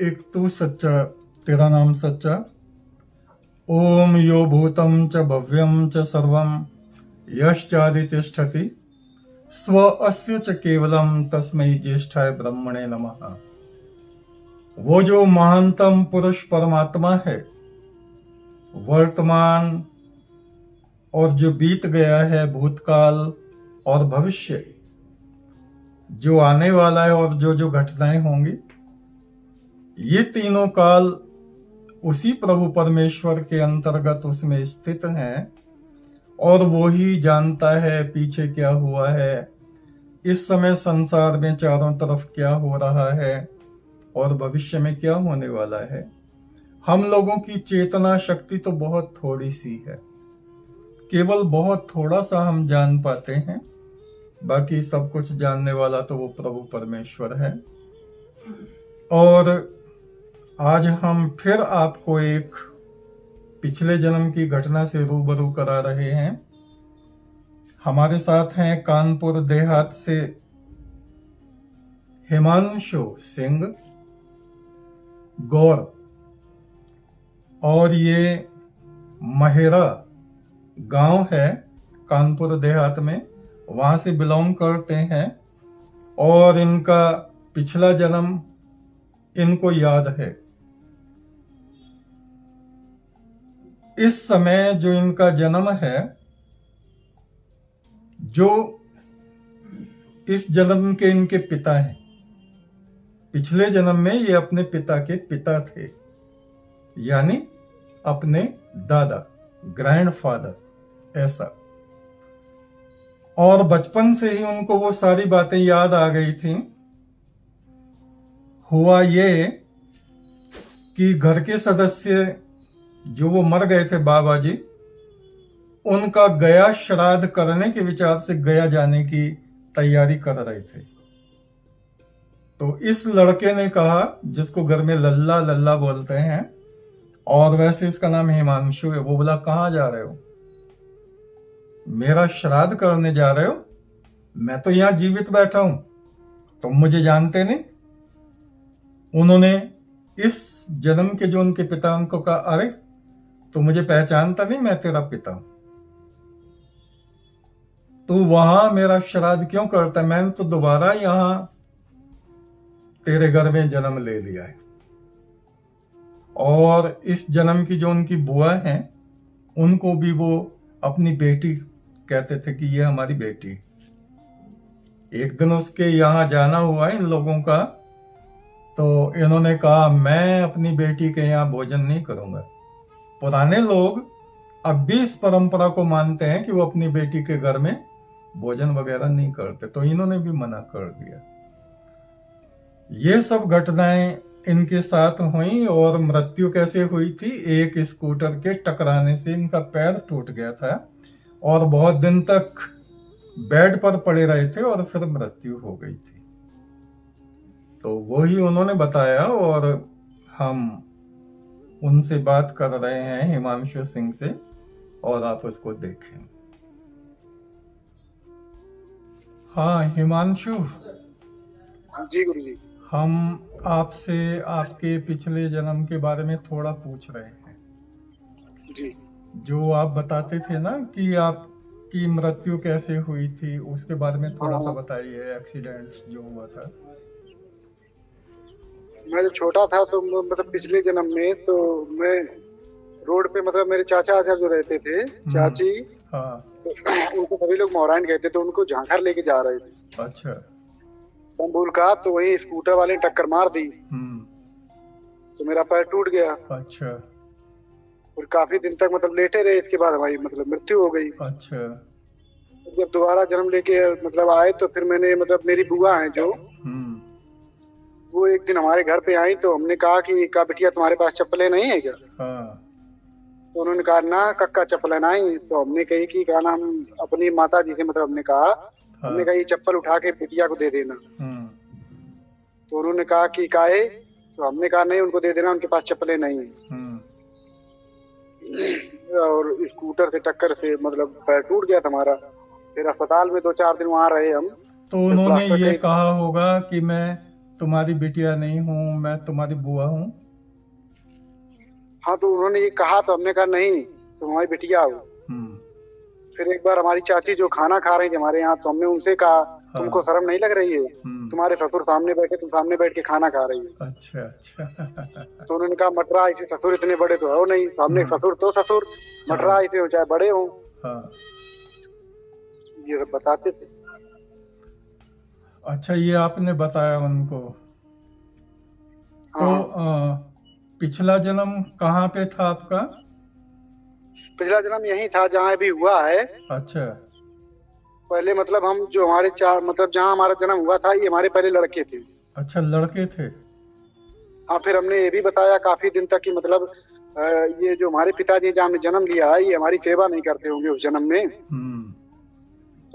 एक तू सच्चा, तेरा नाम सच्चा। ओम यो भूतं च भव्यं च सर्वं यश्चादितिष्ठति स्व अस्य च केवलं तस्मै ज्येष्ठाय ब्रह्मणे नमः। वो जो महानतम पुरुष परमात्मा है, वर्तमान और जो बीत गया है, भूतकाल और भविष्य, जो आने वाला है और जो जो घटनाएं होंगी, ये तीनों काल उसी प्रभु परमेश्वर के अंतर्गत उसमें स्थित हैं और वो ही जानता है पीछे क्या हुआ है, इस समय संसार में चारों तरफ क्या हो रहा है और भविष्य में क्या होने वाला है। हम लोगों की चेतना शक्ति तो बहुत थोड़ी सी है, केवल बहुत थोड़ा सा हम जान पाते हैं, बाकी सब कुछ जानने वाला तो वो प्रभु परमेश्वर है। और आज हम फिर आपको एक पिछले जन्म की घटना से रूबरू करा रहे हैं। हमारे साथ हैं कानपुर देहात से हिमांशु सिंह गौर, और ये महेरा गांव है कानपुर देहात में, वहां से बिलोंग करते हैं और इनका पिछला जन्म इनको याद है। इस समय जो इनका जन्म है, जो इस जन्म के इनके पिता हैं, पिछले जन्म में ये अपने पिता के पिता थे, यानी अपने दादा, ग्रैंडफादर, ऐसा। और बचपन से ही उनको वो सारी बातें याद आ गई थी। हुआ ये कि घर के सदस्य जो वो मर गए थे, बाबा जी, उनका गया श्राद्ध करने के विचार से गया जाने की तैयारी कर रहे थे। तो इस लड़के ने कहा, जिसको घर में लल्ला लल्ला बोलते हैं और वैसे इसका नाम हिमांशु है, वो बोला कहाँ जा रहे हो? मेरा श्राद्ध करने जा रहे हो? मैं तो यहां जीवित बैठा हूं, तुम मुझे जानते नहीं। उन्होंने इस जन्म के जो उनके पिता उनको कहा, अरे तू मुझे पहचानता नहीं, मैं तेरा पिता हूं, तू वहां मेरा श्राद्ध क्यों करता है? मैंने तो दोबारा यहां तेरे घर में जन्म ले लिया है। और इस जन्म की जो उनकी बुआ हैं, उनको भी वो अपनी बेटी कहते थे कि ये हमारी बेटी। एक दिन उसके यहाँ जाना हुआ इन लोगों का, तो इन्होंने कहा मैं अपनी बेटी के यहाँ भोजन नहीं करूंगा। पुराने लोग अब भी इस परंपरा को मानते हैं कि वो अपनी बेटी के घर में भोजन वगैरह नहीं करते, तो इन्होंने भी मना कर दिया। ये सब घटनाएं इनके साथ हुई। और मृत्यु कैसे हुई थी? एक स्कूटर के टकराने से इनका पैर टूट गया था और बहुत दिन तक बेड पर पड़े रहे थे और फिर मृत्यु हो गई थी। तो वही उन्होंने बताया और हम उनसे बात कर रहे हैं, हिमांशु सिंह से, और आप उसको देखें। हाँ हिमांशु जी गुरुजी। हम आपसे आपके पिछले जन्म के बारे में थोड़ा पूछ रहे हैं। जी जो आप बताते थे ना कि आपकी मृत्यु कैसे हुई थी, उसके बारे में थोड़ा सा बताइए, एक्सीडेंट जो हुआ था। मैं जब छोटा था तो मतलब पिछले जन्म में तो मैं रोड पे, मतलब मेरे चाचा आचार जो रहते थे, चाची, हाँ तो उनको सभी लोग मोहराइन कहते, तो उनको झांखर लेके जा रहे थे। अच्छा। तंबूल का, तो वही स्कूटर वाले ने टक्कर मार दी, तो मेरा पैर टूट गया। अच्छा। और काफी दिन तक मतलब लेटे रहे। इसके बाद हमारी मतलब मृत्यु हो गई। अच्छा। जब दोबारा जन्म लेके मतलब आए, तो फिर मैंने मतलब मेरी बुआ है जो, वो एक दिन हमारे घर पे आई, तो हमने कहा कि का बिटिया तुम्हारे पास चप्पलें नहीं है क्या? हाँ। तो उन्होंने कहा ना कक्का चप्पलें नहीं। तो हमने कही कि क्या नाम, अपनी माता जी से मतलब हमने कहा, हमने कहा ये चप्पल उठा के बिटिया को दे देना। तो उन्होंने कहा कि काहे? तो हमने कहा नहीं, उनको दे देना, उनके पास चप्पलें नहीं है। और स्कूटर से टक्कर से मतलब पैर टूट गया था हमारा। फिर अस्पताल में 2-4 दिन वहां रहे हम। तो उन्होंने ये कहा होगा कि मैं तुम्हारी बिटिया नहीं हूँ, मैं तुम्हारी बुआ हूँ? हाँ, तो उन्होंने ये कहा तो हमने कहा नहीं, तुम हमारी बिटिया हो। फिर एक बार हमारी चाची जो खाना खा रही थी हमारे यहाँ, तो हमने उनसे कहा तुमको शर्म नहीं लग रही है? तुम्हारे ससुर सामने बैठे, तुम सामने बैठ के खाना खा रही हो। अच्छा अच्छा। तो उन्होंने कहा मटरा ऐसे ससुर इतने बड़े तो हो नहीं। तो हमने ससुर तो ससुर, मटरा ऐसे हो चाहे बड़े हो। ये सब बताते थे। अच्छा, ये आपने बताया उनको। तो पिछला जन्म कहाँ पे था आपका? पिछला जन्म यही था जहाँ अभी हुआ है। अच्छा। पहले मतलब हम जो हमारे मतलब जहाँ हमारा जन्म हुआ था, ये हमारे पहले लड़के थे। अच्छा, लड़के थे। हाँ, फिर हमने ये भी बताया काफी दिन तक कि मतलब ये जो हमारे पिताजी जहाँ में जन्म लिया है, ये हमारी सेवा नहीं करते होंगे उस जन्म में।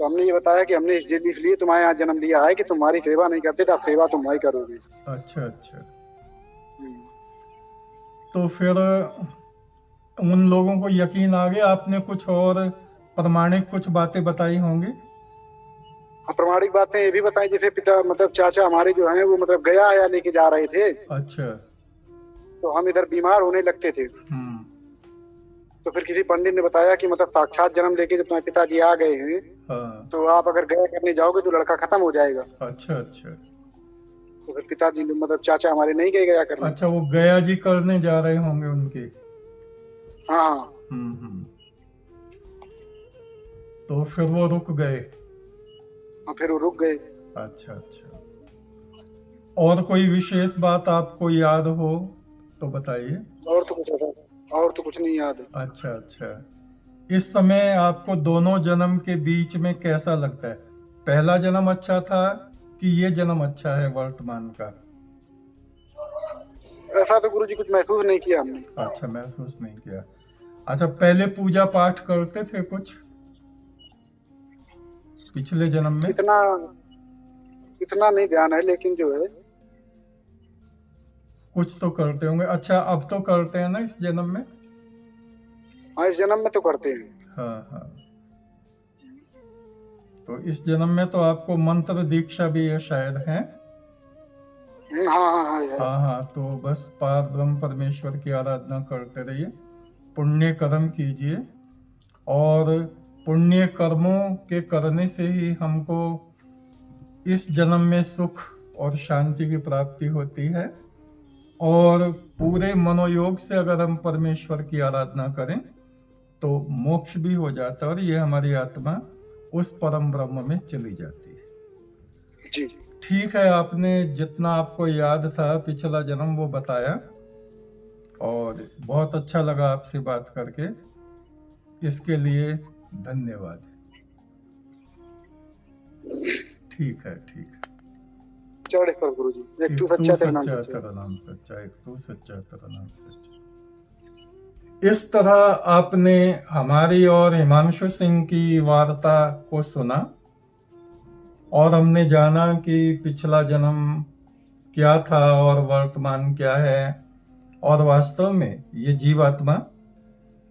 तो हमने ये बताया कि हमने इसलिए तुम्हारे यहाँ जन्म लिया है कि तुम्हारी सेवा नहीं करते, तो अब सेवा तुम्हारी करोगे। अच्छा अच्छा। तो फिर उन लोगों को यकीन आ गया? आपने कुछ और प्रमाणिक कुछ बातें बताई होंगी? प्रमाणिक बातें ये भी बताई, जैसे पिता मतलब चाचा हमारे जो हैं वो मतलब गया आया लेके जा रहे थे। अच्छा। तो हम इधर बीमार होने लगते थे। तो फिर किसी पंडित ने बताया कि मतलब साक्षात जन्म लेके जब तुम्हारे पिताजी आ गए हैं, तो आप अगर गया करने जाओगे तो लड़का खत्म हो जाएगा। अच्छा अच्छा। तो फिर पिताजी मतलब चाचा हमारे नहीं गए गया करने। अच्छा, वो गया जी करने जा रहे होंगे उनके। हाँ। तो फिर वो रुक गए? हाँ, फिर वो रुक गए। अच्छा अच्छा। और कोई विशेष बात आपको याद हो तो बताइए। और तो कुछ नहीं याद है। अच्छा अच्छा। इस समय आपको दोनों जन्म के बीच में कैसा लगता है? पहला जन्म अच्छा था कि ये जन्म अच्छा है वर्तमान का? ऐसा तो गुरुजी कुछ महसूस नहीं किया हमने। अच्छा, महसूस नहीं किया। अच्छा, पहले पूजा पाठ करते थे कुछ पिछले जन्म में? इतना नहीं ध्यान है, लेकिन जो है कुछ तो करते होंगे। अच्छा, अब तो करते हैं ना इस जन्म में? हाँ, इस जन्म में तो करते हैं। हाँ हाँ। तो इस जन्म में तो आपको मंत्र दीक्षा भी है शायद, है? हाँ। हाँ, तो बस पार ब्रह्म परमेश्वर की आराधना करते रहिए, पुण्य कर्म कीजिए, और पुण्य कर्मों के करने से ही हमको इस जन्म में सुख और शांति की प्राप्ति होती है। और पूरे मनोयोग से अगर हम परमेश्वर की आराधना करें तो मोक्ष भी हो जाता है, और ये हमारी आत्मा उस परम ब्रह्म में चली जाती है। जी। ठीक है, आपने जितना आपको याद था पिछला जन्म वो बताया, और बहुत अच्छा लगा आपसे बात करके। इसके लिए धन्यवाद। ठीक है, ठीक है। चढ़े पर गुरुजी, एक तू सच्चा तेरा नाम सच्चा, एक तू सच्चा तेरा नाम सच्चा। इस तरह आपने हमारी और हिमांशु सिंह की वार्ता को सुना, और हमने जाना कि पिछला जन्म क्या था और वर्तमान क्या है, और वास्तव में ये जीवात्मा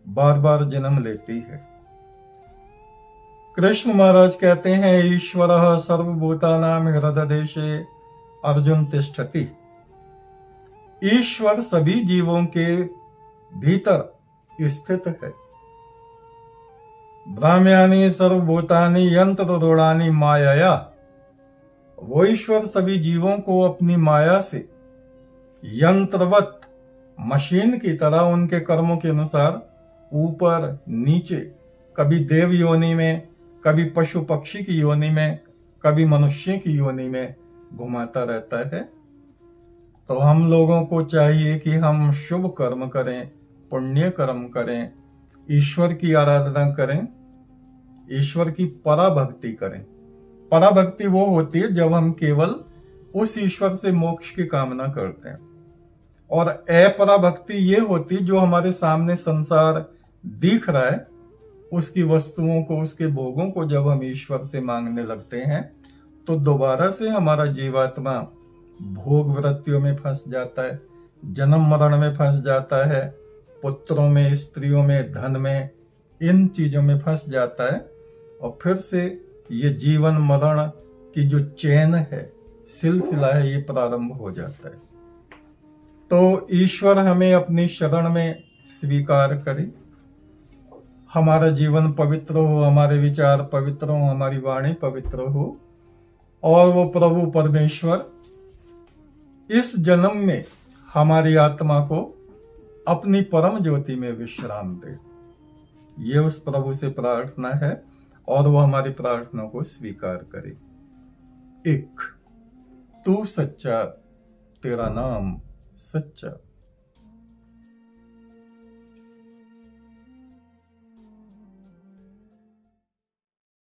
बार बार जन्म लेती है। कृष्ण महाराज कहते हैं, ईश्वरः सर्वभूतानां हृदयदेशे अर्जुन तिष्ठति। ईश्वर सभी जीवों के भीतर स्थित है। ब्राह्म्यानि सर्वभूतानि यंत्ररूढ़ानि मायया। वो ईश्वर सभी जीवों को अपनी माया से यंत्रवत, मशीन की तरह उनके कर्मों के अनुसार ऊपर नीचे, कभी देव योनि में, कभी पशु पक्षी की योनि में, कभी मनुष्य की योनि में घुमाता रहता है। तो हम लोगों को चाहिए कि हम शुभ कर्म करें, पुण्य कर्म करें, ईश्वर की आराधना करें, ईश्वर की पराभक्ति करें। पराभक्ति वो होती है जब हम केवल उस ईश्वर से मोक्ष की कामना करते हैं, और अपराभक्ति ये होती जो हमारे सामने संसार दिख रहा है, उसकी वस्तुओं को, उसके भोगों को जब हम ईश्वर से मांगने लगते हैं तो दोबारा से हमारा जीवात्मा भोग वृत्तियों में फंस जाता है, जन्म मरण में फंस जाता है, पुत्रों में, स्त्रियों में, धन में, इन चीजों में फंस जाता है, और फिर से ये जीवन मरण की जो चेन है, सिलसिला है ये प्रारंभ हो जाता है। तो ईश्वर हमें अपनी शरण में स्वीकार करे, हमारा जीवन पवित्र हो, हमारे विचार पवित्र हो, हमारी वाणी पवित्र हो, और वो प्रभु परमेश्वर इस जन्म में हमारी आत्मा को अपनी परम ज्योति में विश्राम दे। ये उस प्रभु से प्रार्थना है और वो हमारी प्रार्थना को स्वीकार करे। एक, तू सच्चा, तेरा नाम सच्चा।